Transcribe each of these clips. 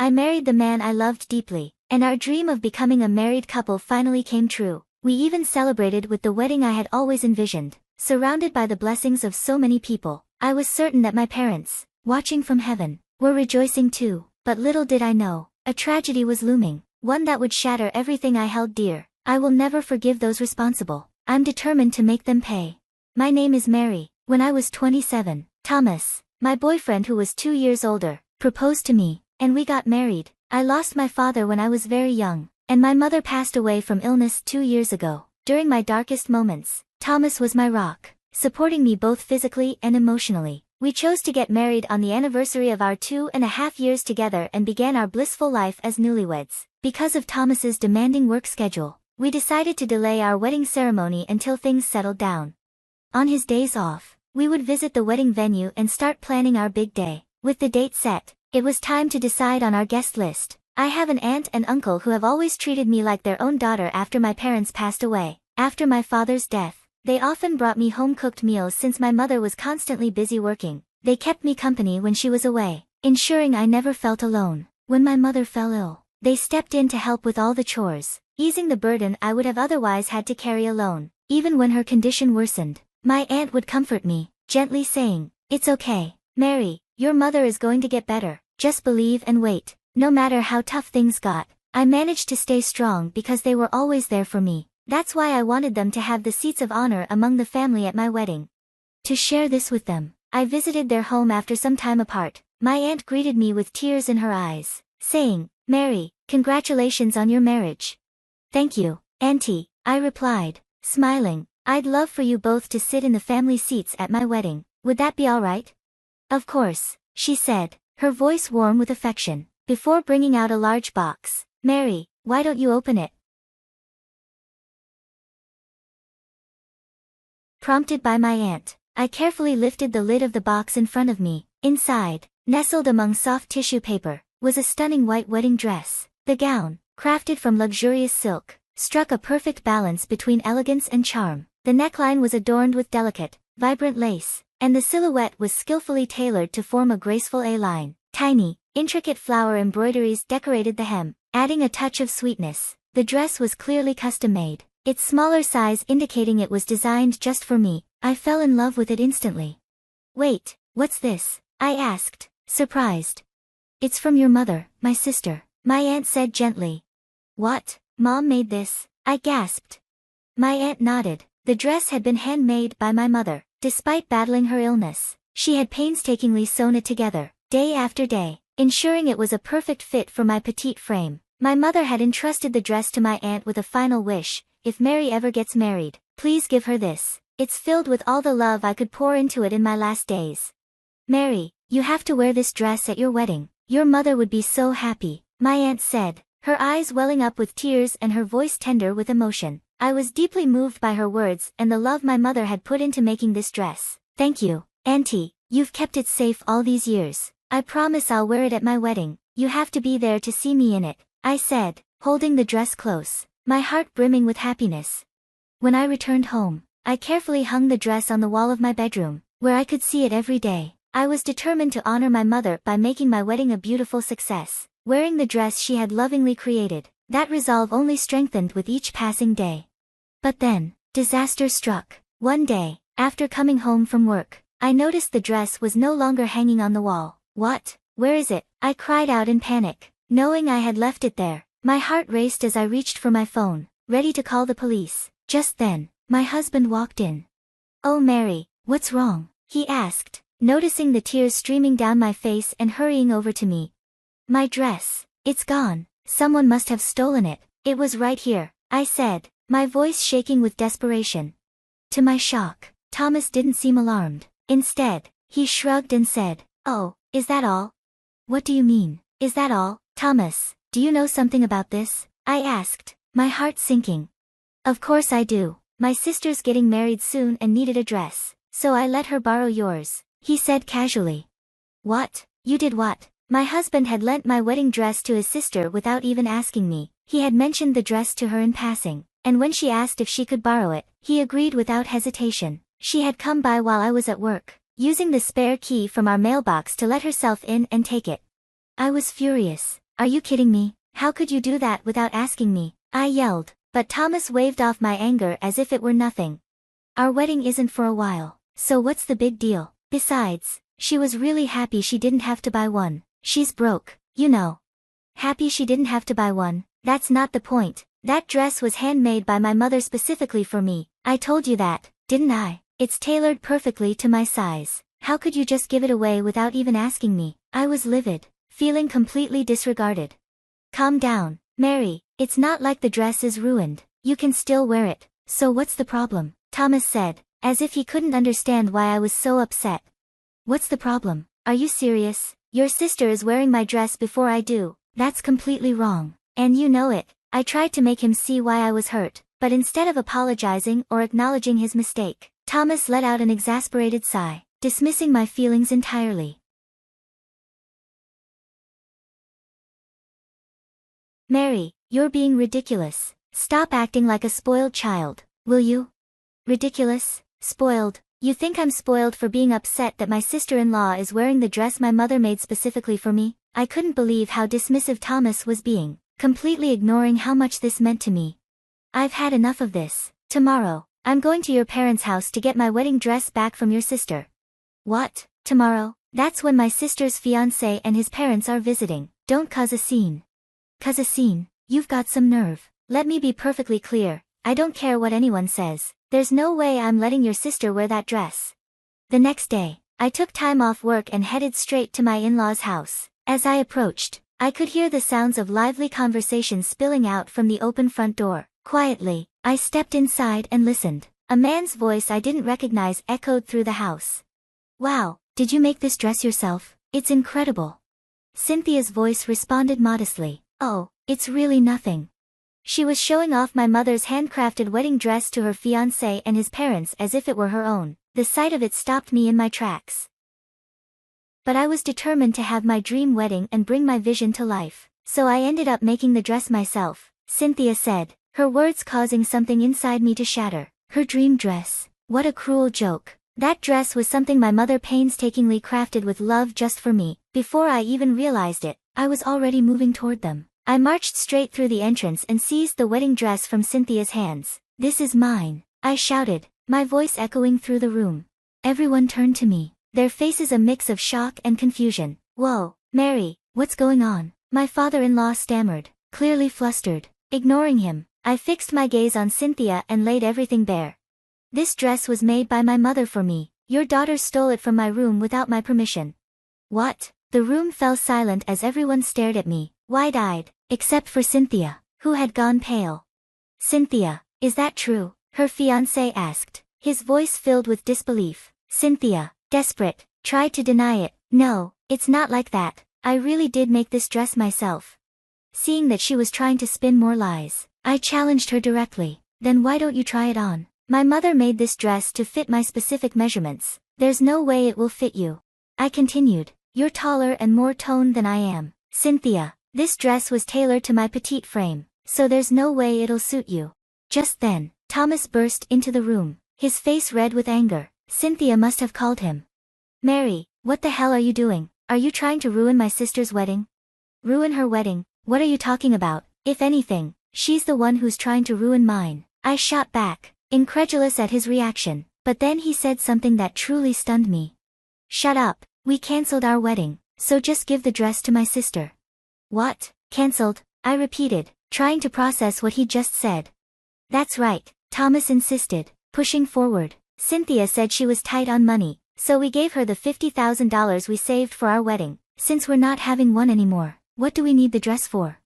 I married the man I loved deeply, and our dream of becoming a married couple finally came true. We even celebrated with the wedding I had always envisioned. Surrounded by the blessings of so many people, I was certain that my parents, watching from heaven, were rejoicing too. But little did I know, a tragedy was looming, one that would shatter everything I held dear. I will never forgive those responsible. I'm determined to make them pay. My name is Mary. When I was 27, Thomas, my boyfriend who was 2 years older, proposed to me, and we got married. I lost my father when I was very young, and my mother passed away from illness 2 years ago. During my darkest moments, Thomas was my rock, supporting me both physically and emotionally. We chose to get married on the anniversary of our 2.5 years together and began our blissful life as newlyweds. Because of Thomas's demanding work schedule, we decided to delay our wedding ceremony until things settled down. On his days off, we would visit the wedding venue and start planning our big day. With the date set, it was time to decide on our guest list. I have an aunt and uncle who have always treated me like their own daughter after my parents passed away. After my father's death, they often brought me home-cooked meals since my mother was constantly busy working. They kept me company when she was away, ensuring I never felt alone. When my mother fell ill, they stepped in to help with all the chores, easing the burden I would have otherwise had to carry alone. Even when her condition worsened, my aunt would comfort me, gently saying, "It's okay, Mary, your mother is going to get better, just believe and wait." No matter how tough things got, I managed to stay strong because they were always there for me. That's why I wanted them to have the seats of honor among the family at my wedding. To share this with them, I visited their home after some time apart. My aunt greeted me with tears in her eyes, saying, "Mary, congratulations on your marriage." "Thank you, Auntie," I replied, smiling. "I'd love for you both to sit in the family seats at my wedding. Would that be all right?" "Of course," she said, her voice warm with affection. Before bringing out a large box, "Mary, why don't you open it?" Prompted by my aunt, I carefully lifted the lid of the box in front of me. Inside, nestled among soft tissue paper, was a stunning white wedding dress. The gown, crafted from luxurious silk, struck a perfect balance between elegance and charm. The neckline was adorned with delicate, vibrant lace, and the silhouette was skillfully tailored to form a graceful A-line. Tiny, intricate flower embroideries decorated the hem, adding a touch of sweetness. The dress was clearly custom-made, its smaller size indicating it was designed just for me. I fell in love with it instantly. "Wait, what's this?" I asked, surprised. "It's from your mother, my sister," my aunt said gently. "What? Mom made this?" I gasped. My aunt nodded. The dress had been handmade by my mother. Despite battling her illness, she had painstakingly sewn it together, day after day, ensuring it was a perfect fit for my petite frame. My mother had entrusted the dress to my aunt with a final wish: "If Mary ever gets married, please give her this. It's filled with all the love I could pour into it in my last days. Mary, you have to wear this dress at your wedding. Your mother would be so happy," my aunt said, her eyes welling up with tears and her voice tender with emotion. I was deeply moved by her words and the love my mother had put into making this dress. "Thank you, Auntie, you've kept it safe all these years. I promise I'll wear it at my wedding. You have to be there to see me in it," I said, holding the dress close, my heart brimming with happiness. When I returned home, I carefully hung the dress on the wall of my bedroom, where I could see it every day. I was determined to honor my mother by making my wedding a beautiful success, wearing the dress she had lovingly created. That resolve only strengthened with each passing day. But then, disaster struck. One day, after coming home from work, I noticed the dress was no longer hanging on the wall. "What? Where is it?" I cried out in panic, knowing I had left it there. My heart raced as I reached for my phone, ready to call the police. Just then, my husband walked in. "Oh Mary, what's wrong?" he asked, noticing the tears streaming down my face and hurrying over to me. "My dress. It's gone. Someone must have stolen it." "It was right here," I said, my voice shaking with desperation. To my shock, Thomas didn't seem alarmed. Instead, he shrugged and said, "Oh, is that all?" "What do you mean, is that all, Thomas? Do you know something about this?" I asked, my heart sinking. "Of course I do. My sister's getting married soon and needed a dress, so I let her borrow yours," he said casually. "What? You did what?" My husband had lent my wedding dress to his sister without even asking me. He had mentioned the dress to her in passing, and when she asked if she could borrow it, he agreed without hesitation. She had come by while I was at work, using the spare key from our mailbox to let herself in and take it. I was furious. Are you kidding me? How could you do that without asking me? I yelled, but Thomas waved off my anger as if it were nothing. Our wedding isn't for a while, so what's the big deal? Besides, she was really happy she didn't have to buy one. She's broke, you know. Happy she didn't have to buy one? That's not the point. That dress was handmade by my mother specifically for me. I told you that, didn't I? It's tailored perfectly to my size. How could you just give it away without even asking me? I was livid, feeling completely disregarded. Calm down, Mary. It's not like the dress is ruined. You can still wear it. So what's the problem? Thomas said, as if he couldn't understand why I was so upset. What's the problem? Are you serious? Your sister is wearing my dress before I do. That's completely wrong. And you know it. I tried to make him see why I was hurt, but instead of apologizing or acknowledging his mistake, Thomas let out an exasperated sigh, dismissing my feelings entirely. Mary, you're being ridiculous. Stop acting like a spoiled child, will you? Ridiculous? Spoiled? You think I'm spoiled for being upset that my sister-in-law is wearing the dress my mother made specifically for me? I couldn't believe how dismissive Thomas was being, completely ignoring how much this meant to me. I've had enough of this. Tomorrow, I'm going to your parents' house to get my wedding dress back from your sister. What? Tomorrow? That's when my sister's fiancé and his parents are visiting. Don't cause a scene. Cause a scene? You've got some nerve. Let me be perfectly clear. I don't care what anyone says. There's no way I'm letting your sister wear that dress. The next day, I took time off work and headed straight to my in-laws' house. As I approached, I could hear the sounds of lively conversation spilling out from the open front door. Quietly, I stepped inside and listened. A man's voice I didn't recognize echoed through the house. Wow, did you make this dress yourself? It's incredible. Cynthia's voice responded modestly. Oh, it's really nothing. She was showing off my mother's handcrafted wedding dress to her fiancé and his parents as if it were her own. The sight of it stopped me in my tracks. But I was determined to have my dream wedding and bring my vision to life, so I ended up making the dress myself, Cynthia said, her words causing something inside me to shatter. Her dream dress? What a cruel joke. That dress was something my mother painstakingly crafted with love just for me. Before I even realized it, I was already moving toward them. I marched straight through the entrance and seized the wedding dress from Cynthia's hands. This is mine, I shouted, my voice echoing through the room. Everyone turned to me, their faces a mix of shock and confusion. Whoa, Mary, what's going on? My father-in-law stammered, clearly flustered. Ignoring him, I fixed my gaze on Cynthia and laid everything bare. This dress was made by my mother for me. Your daughter stole it from my room without my permission. What? The room fell silent as everyone stared at me, wide-eyed, except for Cynthia, who had gone pale. Cynthia, is that true? Her fiancé asked, his voice filled with disbelief. Cynthia, desperate, tried to deny it. No, it's not like that. I really did make this dress myself. Seeing that she was trying to spin more lies, I challenged her directly. Then why don't you try it on? My mother made this dress to fit my specific measurements. There's no way it will fit you. I continued, you're taller and more toned than I am. Cynthia, this dress was tailored to my petite frame, so there's no way it'll suit you. Just then, Thomas burst into the room, his face red with anger. Cynthia must have called him. Mary, what the hell are you doing? Are you trying to ruin my sister's wedding? Ruin her wedding? What are you talking about? If anything, she's the one who's trying to ruin mine. I shot back, incredulous at his reaction, but then he said something that truly stunned me. Shut up, we cancelled our wedding, so just give the dress to my sister. What? Cancelled? I repeated, trying to process what he just said. That's right, Thomas insisted, pushing forward. Cynthia said she was tight on money, so we gave her the $50,000 we saved for our wedding. Since we're not having one anymore, what do we need the dress for?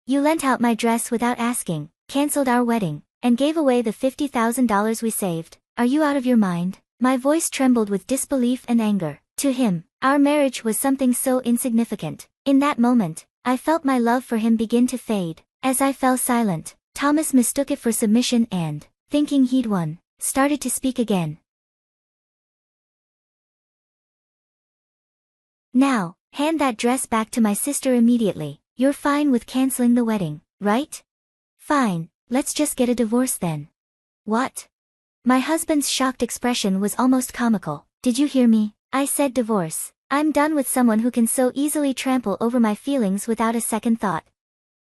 You lent out my dress without asking, cancelled our wedding, and gave away the $50,000 we saved. Are you out of your mind? My voice trembled with disbelief and anger. To him, our marriage was something so insignificant. In that moment, I felt my love for him begin to fade. As I fell silent, Thomas mistook it for submission and, thinking he'd won, started to speak again. Now, hand that dress back to my sister immediately. You're fine with canceling the wedding, right? Fine, let's just get a divorce then. What? My husband's shocked expression was almost comical. Did you hear me? I said divorce. I'm done with someone who can so easily trample over my feelings without a second thought.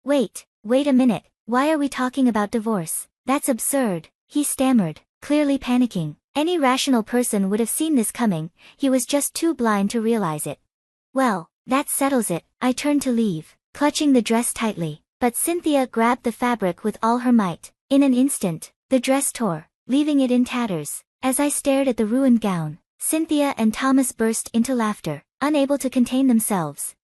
Wait a minute, why are we talking about divorce? That's absurd, he stammered, clearly panicking. Any rational person would have seen this coming, he was just too blind to realize it. Well, that settles it, I turned to leave, clutching the dress tightly, but Cynthia grabbed the fabric with all her might. In an instant, the dress tore, leaving it in tatters. As I stared at the ruined gown, Cynthia and Thomas burst into laughter, unable to contain themselves.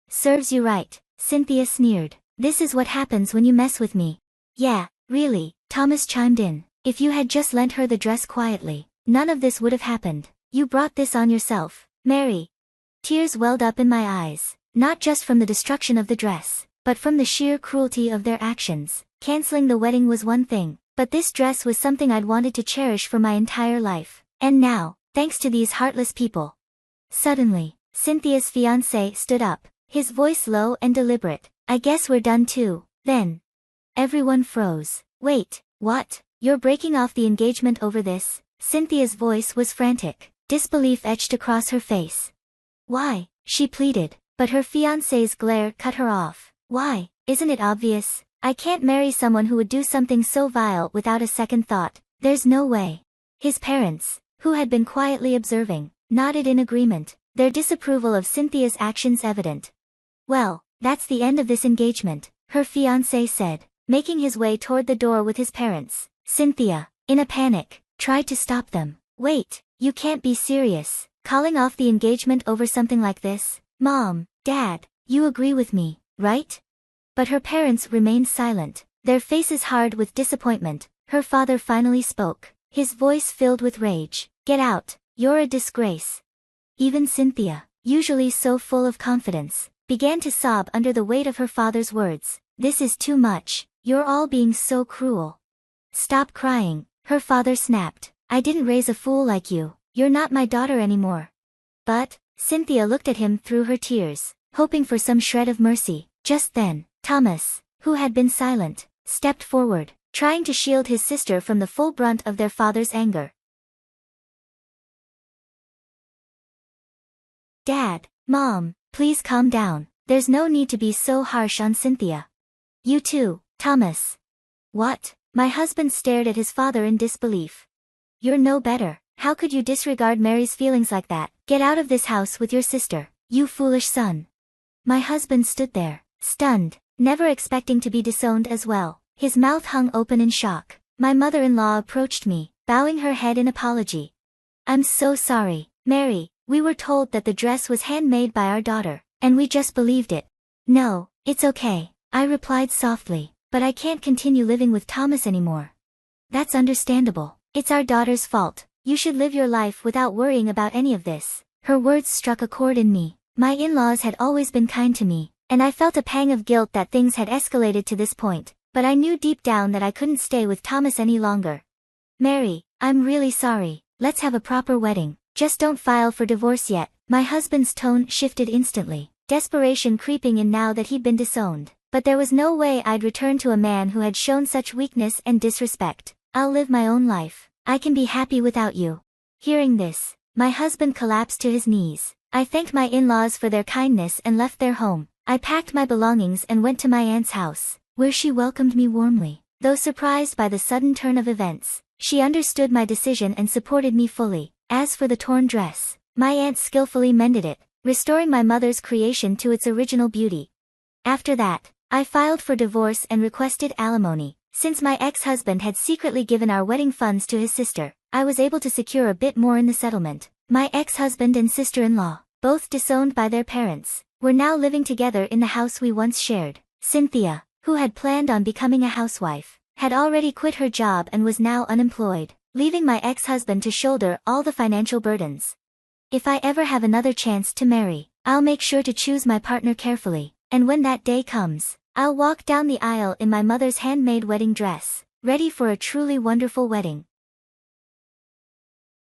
Serves you right, Cynthia sneered. This is what happens when you mess with me. Yeah, really, Thomas chimed in. If you had just lent her the dress quietly, none of this would have happened. You brought this on yourself, Mary. Tears welled up in my eyes, not just from the destruction of the dress, but from the sheer cruelty of their actions. Canceling the wedding was one thing, but this dress was something I'd wanted to cherish for my entire life. And now, thanks to these heartless people. Suddenly, Cynthia's fiancé stood up, his voice low and deliberate. I guess we're done too, then. Everyone froze. Wait, what? You're breaking off the engagement over this? Cynthia's voice was frantic. Disbelief etched across her face. Why? She pleaded, but her fiancé's glare cut her off. Why? Isn't it obvious? I can't marry someone who would do something so vile without a second thought. There's no way. His parents, who had been quietly observing, nodded in agreement, their disapproval of Cynthia's actions evident. Well, that's the end of this engagement, her fiancé said, making his way toward the door with his parents. Cynthia, in a panic, tried to stop them. Wait, you can't be serious, calling off the engagement over something like this? Mom, Dad, you agree with me, right? But her parents remained silent, their faces hard with disappointment. Her father finally spoke, his voice filled with rage. Get out, you're a disgrace. Even Cynthia, usually so full of confidence, began to sob under the weight of her father's words. This is too much, you're all being so cruel. Stop crying, her father snapped. I didn't raise a fool like you, you're not my daughter anymore. But, Cynthia looked at him through her tears, hoping for some shred of mercy. Just then, Thomas, who had been silent, stepped forward, trying to shield his sister from the full brunt of their father's anger. Dad, Mom, please calm down, there's no need to be so harsh on Cynthia. You too, Thomas. What? My husband stared at his father in disbelief. You're no better, how could you disregard Mary's feelings like that? Get out of this house with your sister, you foolish son. My husband stood there, stunned, never expecting to be disowned as well, his mouth hung open in shock. My mother-in-law approached me, bowing her head in apology. I'm so sorry, Mary, we were told that the dress was handmade by our daughter, and we just believed it. No, it's okay, I replied softly, but I can't continue living with Thomas anymore. That's understandable, it's our daughter's fault, you should live your life without worrying about any of this. Her words struck a chord in me. My in-laws had always been kind to me, and I felt a pang of guilt that things had escalated to this point, but I knew deep down that I couldn't stay with Thomas any longer. Mary, I'm really sorry, let's have a proper wedding, just don't file for divorce yet. My husband's tone shifted instantly, desperation creeping in now that he'd been disowned, but there was no way I'd return to a man who had shown such weakness and disrespect. I'll live my own life, I can be happy without you. Hearing this, my husband collapsed to his knees. I thanked my in-laws for their kindness and left their home. I packed my belongings and went to my aunt's house, where she welcomed me warmly. Though surprised by the sudden turn of events, she understood my decision and supported me fully. As for the torn dress, my aunt skillfully mended it, restoring my mother's creation to its original beauty. After that, I filed for divorce and requested alimony. Since my ex-husband had secretly given our wedding funds to his sister, I was able to secure a bit more in the settlement. My ex-husband and sister-in-law, both disowned by their parents, were now living together in the house we once shared. Cynthia, who had planned on becoming a housewife, had already quit her job and was now unemployed, leaving my ex-husband to shoulder all the financial burdens. If I ever have another chance to marry, I'll make sure to choose my partner carefully, and when that day comes, I'll walk down the aisle in my mother's handmade wedding dress, ready for a truly wonderful wedding.